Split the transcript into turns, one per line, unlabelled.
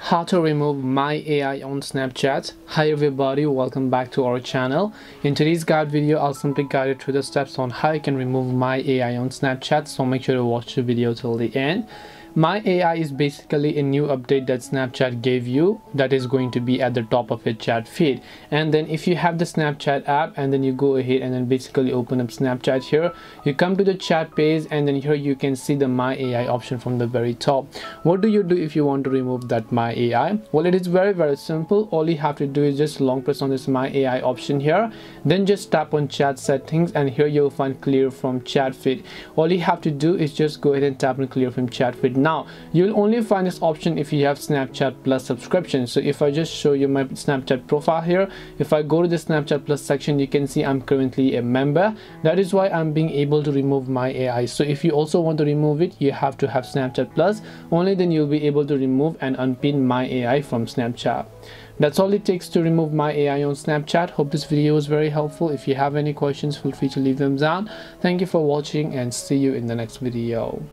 How to remove my AI on Snapchat. Hi everybody, welcome back to our channel. In today's guide video, I'll simply guide you through the steps on how you can remove my AI on Snapchat, so make sure to watch the video till the end. My AI is basically a new update that Snapchat gave you that is going to be at the top of your chat feed. And then if you have the Snapchat app and then you go ahead and then basically open up Snapchat here, you come to the chat page and then here you can see the My AI option from the very top. What do you do if you want to remove that My AI? Well, it is very simple. All you have to do is just long press on this My AI option here, then just tap on chat settings, and here you'll find clear from chat feed. All you have to do is just go ahead and tap on clear from chat feed. Now you'll only find this option if you have Snapchat Plus subscription. So if I just show you my Snapchat profile here, if I go to the Snapchat Plus section, you can see I'm currently a member. That is why I'm being able to remove my AI. So if you also want to remove it, you have to have Snapchat Plus. Only then you'll be able to remove and unpin my AI from Snapchat. That's all it takes to remove my AI on Snapchat. Hope this video was very helpful. If you have any questions, feel free to leave them down. Thank you for watching and see you in the next video.